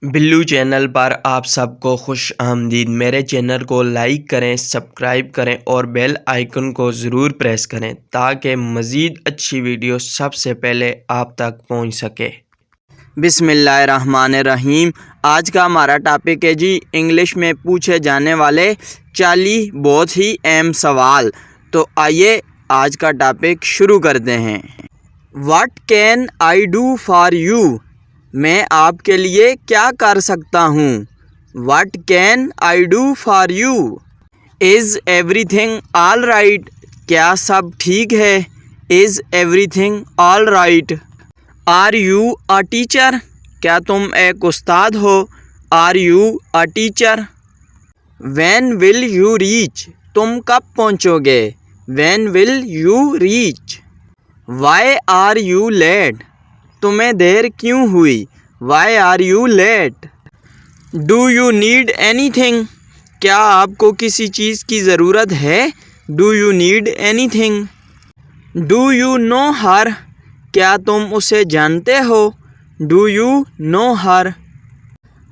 Billu channel पर आप सबको खुश आमदीद। मेरे चैनल को लाइक करें, सब्सक्राइब करें और बेल आइकन को ज़रूर प्रेस करें ताकि मज़ीद अच्छी वीडियो सबसे पहले आप तक पहुंच सके। बिस्मिल्लाहिर्रहमानिर्रहीम। आज का हमारा टॉपिक है जी इंग्लिश में पूछे जाने वाले 40 बहुत ही अहम सवाल। तो आइए आज का टॉपिक शुरू करते हैं। What can I do for you? मैं आपके लिए क्या कर सकता हूँ? What can I do for you? Is everything all right? क्या सब ठीक है? Is everything all right? Are you a teacher? क्या तुम एक उस्ताद हो? Are you a teacher? When will you reach? तुम कब पहुँचोगे? When will you reach? Why are you late? तुम्हें देर क्यों हुई? Why are you late? Do you need anything? क्या आपको किसी चीज़ की ज़रूरत है? Do you need anything? Do you know her? क्या तुम उसे जानते हो? Do you know her?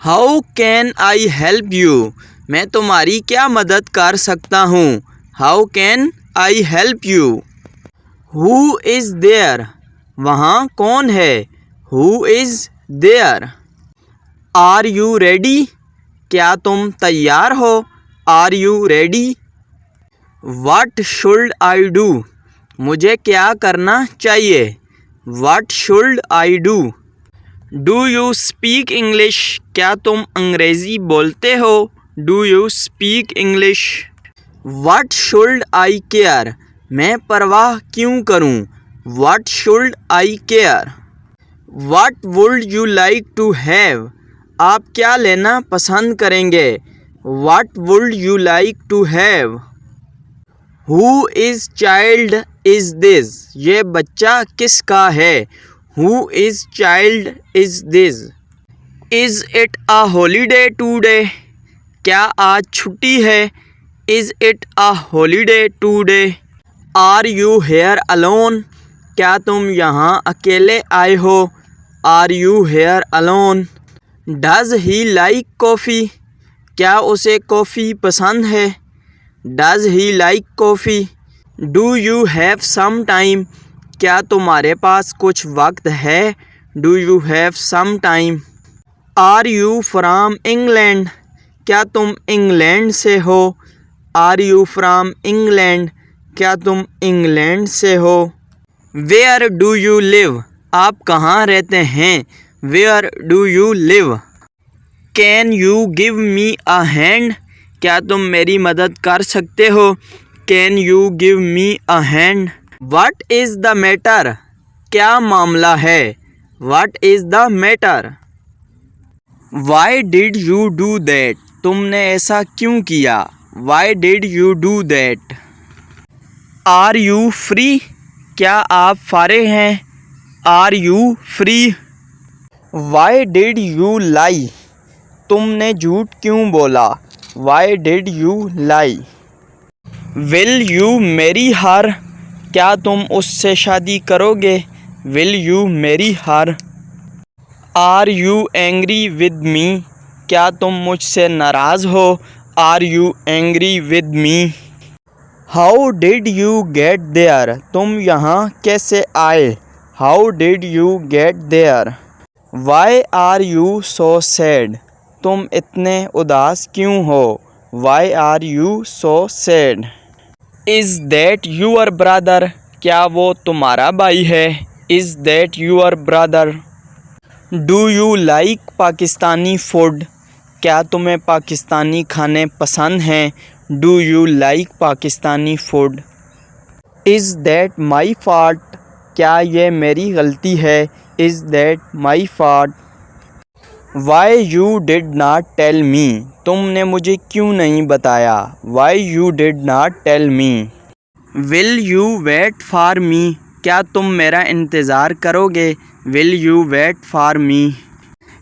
How can I help you? मैं तुम्हारी क्या मदद कर सकता हूँ? How can I help you? Who is there? वहाँ कौन है? Who is there? Are you ready? क्या तुम तैयार हो? Are you ready? What should I do? मुझे क्या करना चाहिए? What should I do? Do you speak English? क्या तुम अंग्रेज़ी बोलते हो? Do you speak English? What should I care? मैं परवाह क्यों करूं? What should I care? What would you like to have? आप क्या लेना पसंद करेंगे? What would you like to have? Who is child is this? ये बच्चा किसका है? Who is child is this? Is it a holiday today? क्या आज छुट्टी है? Is it a holiday today? Are you here alone? क्या तुम यहाँ अकेले आए हो? Are you here alone? Does he like coffee? क्या उसे कॉफ़ी पसंद है? Does he like coffee? Do you have some time? क्या तुम्हारे पास कुछ वक्त है? Do you have some time? Are you from England? क्या तुम इंग्लैंड से हो? Are you from England? क्या तुम इंग्लैंड से हो? Where do you live? आप कहाँ रहते हैं? Where do you live? Can you give me a hand? क्या तुम मेरी मदद कर सकते हो? Can you give me a hand? What is the matter? क्या मामला है? What is the matter? Why did you do that? तुमने ऐसा क्यों किया? Why did you do that? Are you free? क्या आप फारिग हैं? Are you free? Why did you lie? तुमने झूठ क्यों बोला? Why did you lie? Will you marry her? क्या तुम उससे शादी करोगे? Will you marry her? Are you angry with me? क्या तुम मुझसे नाराज़ हो? Are you angry with me? How did you get there? तुम यहाँ कैसे आए? How did you get there? Why are you so sad? तुम इतने उदास क्यों हो? Why are you so sad? Is that your brother? क्या वो तुम्हारा भाई है? Is that your brother? Do you like Pakistani food? क्या तुम्हें पाकिस्तानी खाने पसंद हैं? Do you like Pakistani food? Is that my fault? क्या ये मेरी गलती है? Is that my fault? Why you did not tell me? तुमने मुझे क्यों नहीं बताया? Why you did not tell me? Will you wait for me? क्या तुम मेरा इंतज़ार करोगे? Will you wait for me?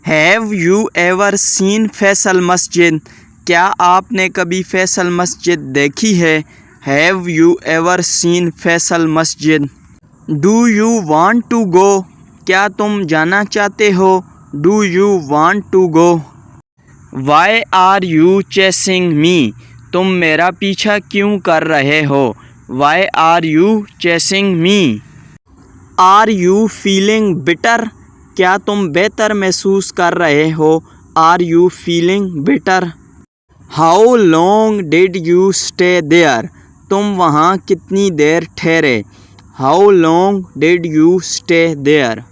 Have you ever seen Faisal मस्जिद? क्या आपने कभी फैसल मस्जिद देखी है? Have you ever seen Faisal मस्जिद? Do you want to go? क्या तुम जाना चाहते हो? Do you want to go? Why are you chasing me? तुम मेरा पीछा क्यों कर रहे हो? Why are you chasing me? Are you feeling better? क्या तुम बेहतर महसूस कर रहे हो? Are you feeling better? How long did you stay there? तुम वहाँ कितनी देर ठहरे? How long did you stay there?